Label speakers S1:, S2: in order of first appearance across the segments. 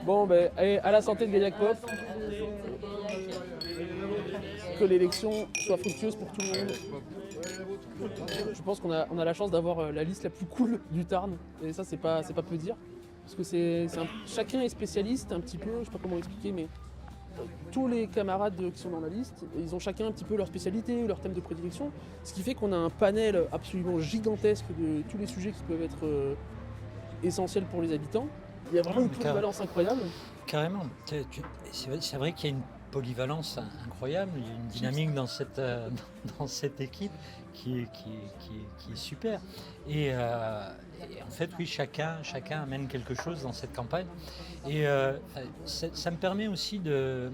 S1: Bon, ben, allez, à la santé de Gaillac Pop. Que l'élection soit fructueuse pour tout le monde. Je pense qu'on a la chance d'avoir la liste la plus cool du Tarn. Et ça, c'est pas peu dire. Parce que chacun est spécialiste un petit peu, je sais pas comment expliquer, mais tous les camarades qui sont dans la liste, ils ont chacun un petit peu leur spécialité, leur thème de prédilection. Ce qui fait qu'on a un panel absolument gigantesque de tous les sujets qui peuvent être essentiels pour les habitants. Il y a vraiment une polyvalence incroyable.
S2: Carrément. C'est vrai qu'il y a une polyvalence incroyable, il y a une dynamique dans cette équipe qui est super. Et en fait, oui, chacun amène quelque chose dans cette campagne. Et ça me permet aussi de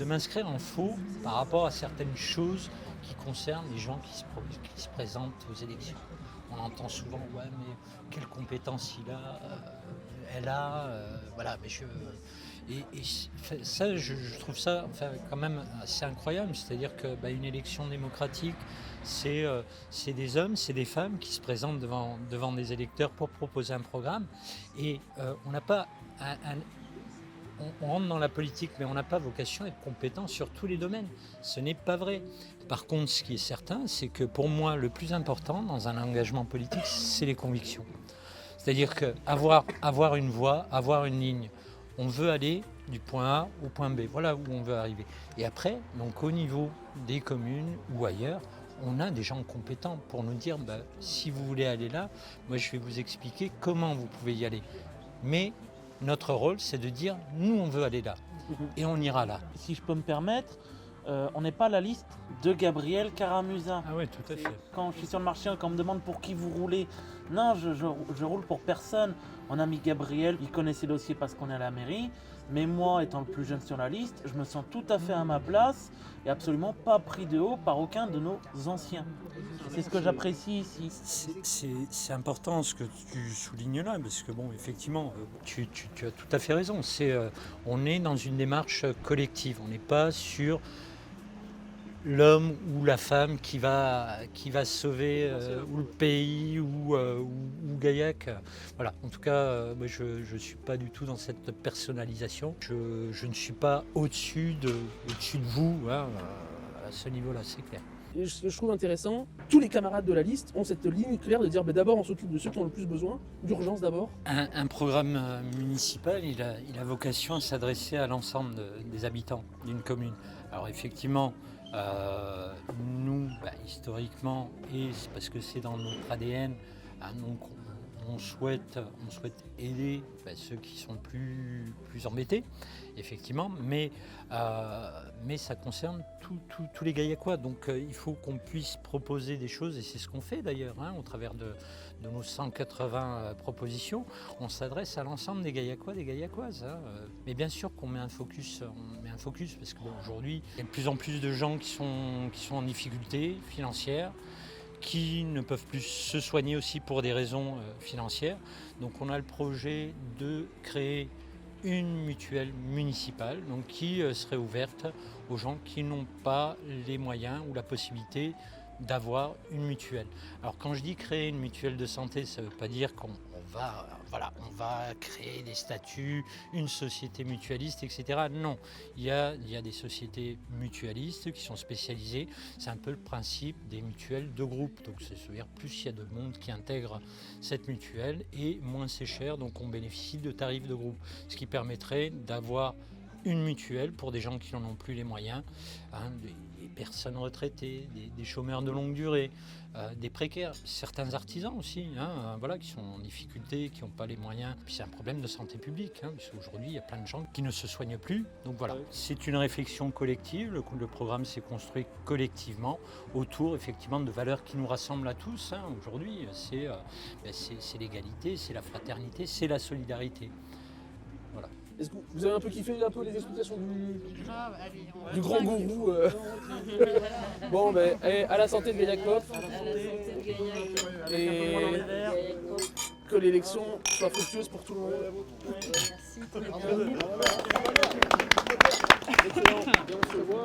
S2: m'inscrire en faux par rapport à certaines choses qui concernent les gens qui se présentent aux élections. On entend souvent, ouais, mais quelles compétences elle a, voilà, mais ça, je trouve ça quand même assez incroyable. C'est-à-dire qu'une élection démocratique, c'est des hommes, c'est des femmes qui se présentent devant des électeurs pour proposer un programme. Et on n'a pas on rentre dans la politique, mais on n'a pas vocation à être compétent sur tous les domaines. Ce n'est pas vrai. Par contre, ce qui est certain, c'est que pour moi, le plus important dans un engagement politique, c'est les convictions. C'est-à-dire qu'avoir une voie, avoir une ligne, on veut aller du point A au point B, voilà où on veut arriver. Et après, donc au niveau des communes ou ailleurs, on a des gens compétents pour nous dire, si vous voulez aller là, moi je vais vous expliquer comment vous pouvez y aller. Mais notre rôle, c'est de dire, nous on veut aller là, et on ira là.
S3: Si je peux me permettre, on n'est pas à la liste de Gabriel Caramusa.
S2: Ah oui, tout à fait.
S3: Quand je suis sur le marché, quand on me demande pour qui vous roulez, non, je roule pour personne. Mon ami Gabriel, il connaissait le dossier parce qu'on est à la mairie. Mais moi, étant le plus jeune sur la liste, je me sens tout à fait à ma place et absolument pas pris de haut par aucun de nos anciens. C'est ce que j'apprécie ici.
S2: C'est important ce que tu soulignes là, parce que bon, effectivement, tu as tout à fait raison. On est dans une démarche collective. On n'est pas sur l'homme ou la femme qui va sauver ou le pays ou Gaillac. Voilà. En tout cas, moi, je ne suis pas du tout dans cette personnalisation. Je ne suis pas au-dessus de vous, hein, à ce niveau-là, c'est clair.
S1: Et ce que je trouve intéressant, tous les camarades de la liste ont cette ligne claire de dire d'abord on s'occupe de ceux qui ont le plus besoin, d'urgence d'abord.
S2: Un programme municipal, il a vocation à s'adresser à l'ensemble des habitants d'une commune. Alors effectivement, nous, historiquement, et c'est parce que c'est dans notre ADN, donc on souhaite aider ceux qui sont plus embêtés, effectivement, mais ça concerne tous les Gaillacois. Donc il faut qu'on puisse proposer des choses, et c'est ce qu'on fait d'ailleurs, au travers de nos 180 propositions. On s'adresse à l'ensemble des Gaillacois, des Gaillacoises. Mais bien sûr qu'on met un focus parce qu'aujourd'hui, il y a de plus en plus de gens qui sont en difficulté financière, qui ne peuvent plus se soigner aussi pour des raisons financières. Donc on a le projet de créer une mutuelle municipale qui serait ouverte aux gens qui n'ont pas les moyens ou la possibilité d'avoir une mutuelle. Alors quand je dis créer une mutuelle de santé, ça ne veut pas dire qu'on va créer des statuts, une société mutualiste, etc. Non, il y a des sociétés mutualistes qui sont spécialisées. C'est un peu le principe des mutuelles de groupe. Donc c'est-à-dire plus il y a de monde qui intègre cette mutuelle et moins c'est cher, donc on bénéficie de tarifs de groupe. Ce qui permettrait d'avoir une mutuelle pour des gens qui n'en ont plus les moyens, des personnes retraitées, des chômeurs de longue durée, des précaires, certains artisans aussi, qui sont en difficulté, qui n'ont pas les moyens. Puis c'est un problème de santé publique, parce qu'aujourd'hui il y a plein de gens qui ne se soignent plus. Donc voilà, c'est une réflexion collective. Le programme s'est construit collectivement autour effectivement de valeurs qui nous rassemblent à tous. Aujourd'hui, c'est l'égalité, c'est la fraternité, c'est la solidarité. Voilà.
S1: Est-ce que vous avez un peu kiffé les explications du grand gourou Bon, allez, à la santé de Gaillac Pop. Et que l'élection soit fructueuse pour tout le monde. Merci. Excellent. Et on se voit.